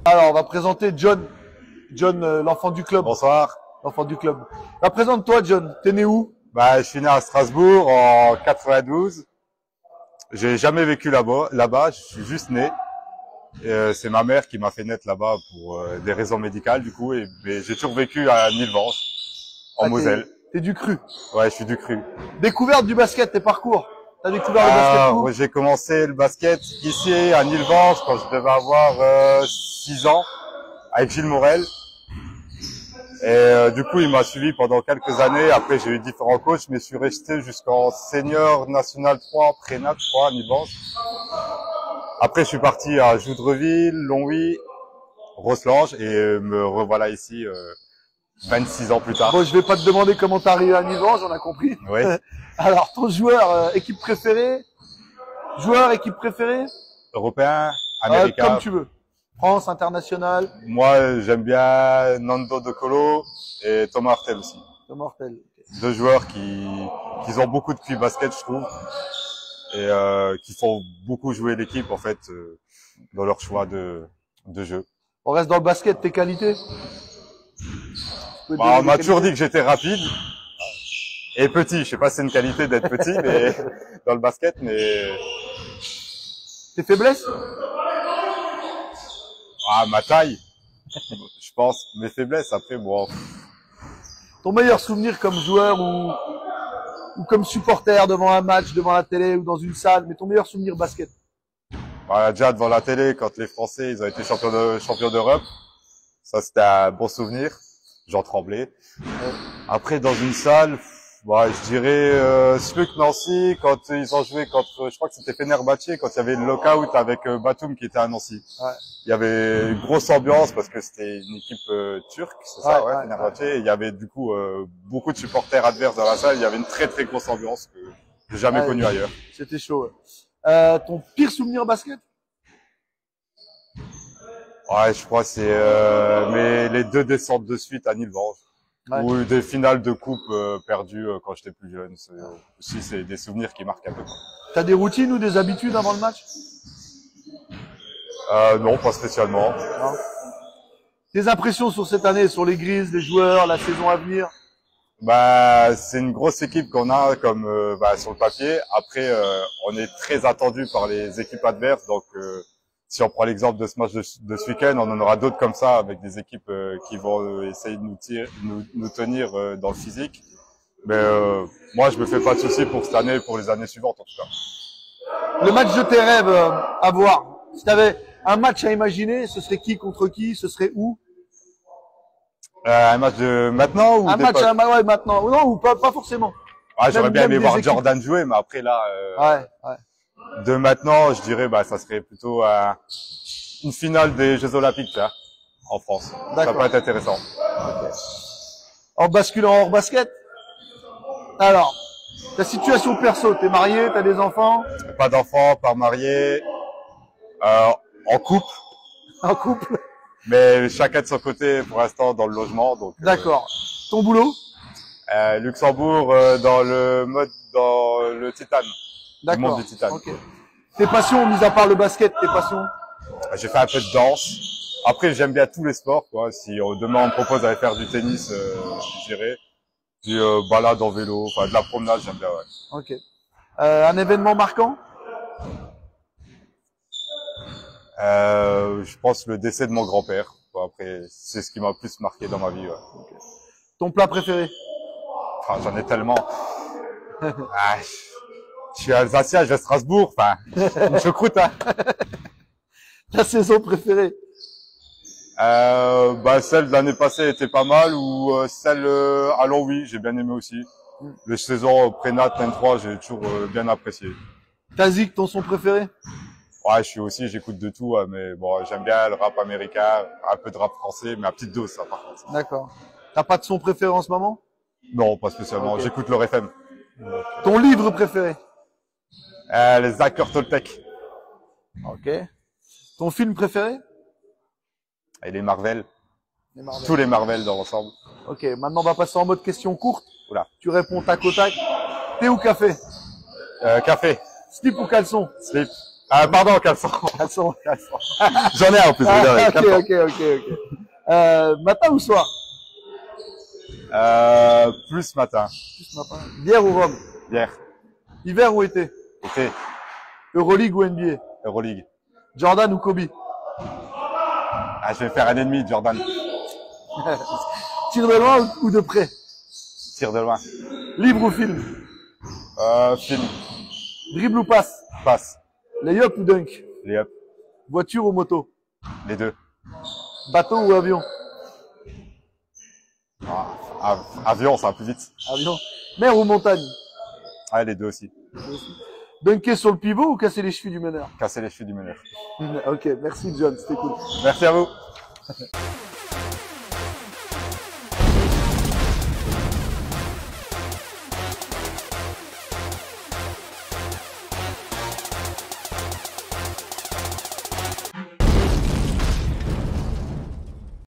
Alors, on va présenter John. John, l'enfant du club. Bonsoir. L'enfant du club. Bah, présente-toi, John. T'es né où? Bah, je suis né à Strasbourg en 92. J'ai jamais vécu là-bas. Je suis juste né. C'est ma mère qui m'a fait naître là-bas pour des raisons médicales, du coup. Mais j'ai toujours vécu à Nilvange, en Moselle. T'es du cru. Ouais, je suis du cru. Découverte du basket, tes parcours. T'as découvert le basket où? J'ai commencé le basket ici à Nilvange quand je devais avoir 6 ans avec Gilles Morel. Et du coup, il m'a suivi pendant quelques années. Après, j'ai eu différents coachs, mais je suis resté jusqu'en senior national 3, prénat 3 à Nilvange. Après, je suis parti à Joudreville, Longwy, Rosselange et me revoilà ici 26 ans plus tard. Bon, je vais pas te demander comment t'es arrivé à Nilvange, on a compris. Oui. Alors, ton joueur, équipe préférée? Joueur, équipe préférée? Européen, américain. Comme tu veux. France, international. Moi, j'aime bien Nando De Colo et Thomas Hartel aussi. Thomas Hartel. Deux joueurs qui ont beaucoup de QI basket, je trouve, et qui font beaucoup jouer l'équipe en fait dans leur choix de jeu. On reste dans le basket, tes qualités? Bah, on m'a toujours dit que j'étais rapide et petit. Je sais pas si c'est une qualité d'être petit, mais dans le basket, mais tes faiblesses? Ah, ma taille, je pense. Mes faiblesses, après, bon. Ton meilleur souvenir comme joueur ou comme supporter devant un match, devant la télé ou dans une salle, mais ton meilleur souvenir basket? Bah, déjà devant la télé, quand les Français ils ont été champions d'Europe, ça c'était un bon souvenir. J'en tremblais. Après, dans une salle, bah, je dirais Spuk Nancy quand ils ont joué contre, je crois que c'était Fenerbahçe, quand il y avait le lockout avec Batum qui était à Nancy. Ouais. Il y avait une grosse ambiance parce que c'était une équipe turque, c'est ça, ouais, Fenerbahçe. Et il y avait du coup beaucoup de supporters adverses dans la salle. Il y avait une très très grosse ambiance que j'ai jamais connue ailleurs. C'était chaud. Ouais. Ton pire souvenir basket? Ouais, je crois que c'est mais les 2 descentes de suite à Nilvange. Ouais. Ou des finales de coupe perdues quand j'étais plus jeune. Aussi, c'est des souvenirs qui marquent un peu. T'as des routines ou des habitudes avant le match? Non, pas spécialement. Non. Tes impressions sur cette année, sur les Grises, les joueurs, la saison à venir? Bah, c'est une grosse équipe qu'on a comme sur le papier. Après, on est très attendu par les équipes adverses, donc si on prend l'exemple de ce match de ce week-end, on en aura d'autres comme ça avec des équipes qui vont essayer de nous tenir dans le physique. Mais moi, je me fais pas de soucis pour cette année et pour les années suivantes en tout cas. Le match de tes rêves à voir. Si tu avais un match à imaginer, ce serait qui contre qui? Ce serait où? Un match de maintenant ou un match ouais, maintenant. Non, ou pas forcément. Ouais, j'aurais bien aimé voir Jordan jouer, mais après là. Ouais. De maintenant, je dirais, bah, ça serait plutôt une finale des Jeux Olympiques, là, en France. Ça peut être intéressant. Okay. En basculant hors basket. Alors, ta situation perso, t'es marié, t'as des enfants? Pas d'enfants, pas marié, en couple. En couple. Mais chacun de son côté, pour l'instant, dans le logement, donc. D'accord. Ton boulot? Luxembourg, dans le titane. D'accord. Le monde du titane. Okay. Tes passions, mis à part le basket, tes passions? J'ai fait un peu de danse. Après, j'aime bien tous les sports, quoi. Si demain on me propose d'aller faire du tennis, j'irai. Puis balade en vélo, enfin de la promenade, j'aime bien, ouais. Ok. Un événement marquant? Je pense le décès de mon grand-père. Après, c'est ce qui m'a le plus marqué dans ma vie, ouais. Okay. Ton plat préféré? Enfin, j'en ai tellement. Je suis alsacien, je vais à Strasbourg, enfin, une choucroute, hein. Ta saison préférée? Bah, celle de l'année passée était pas mal, ou celle à Longwy, j'ai bien aimé aussi. Les saisons prénat, 23, j'ai toujours bien apprécié. Tazik, ton son préféré? Ouais, j'écoute de tout, mais bon, j'aime bien le rap américain, un peu de rap français, mais à petite dose, ça, par contre. D'accord. T'as pas de son préféré en ce moment? Non, pas spécialement. Okay. J'écoute le FM. Ton livre préféré? Les acteurs Toltec. Ok. Ton film préféré? Et les Marvel. Tous les Marvel dans l'ensemble. Ok, maintenant on va passer en mode question courte. Oula. Tu réponds tac au tac. Thé ou café? Café. Slip ou caleçon? Slip. Ah, pardon, caleçon. Caleçon. J'en ai un en plus. Ah, caleçon. ok. Matin ou soir? Plus matin. Plus matin. Bière ou rhum? Bière. Hiver ou été? Été. Euroleague ou NBA? Euroleague. Jordan ou Kobe? Ah, je vais faire un ennemi, Jordan. Tir de loin ou de près? Tire de loin. Livre ou film? Film. Dribble ou passe? Passe. Layup ou dunk? Layup. Voiture ou moto? Les deux. Bateau ou avion? Avion, ça va plus vite. Avion. Mer ou montagne? Ah, les deux aussi. Dunker sur le pivot ou casser les chevilles du meneur? Casser les chevilles du meneur. Ok, merci John, c'était cool. Merci à vous.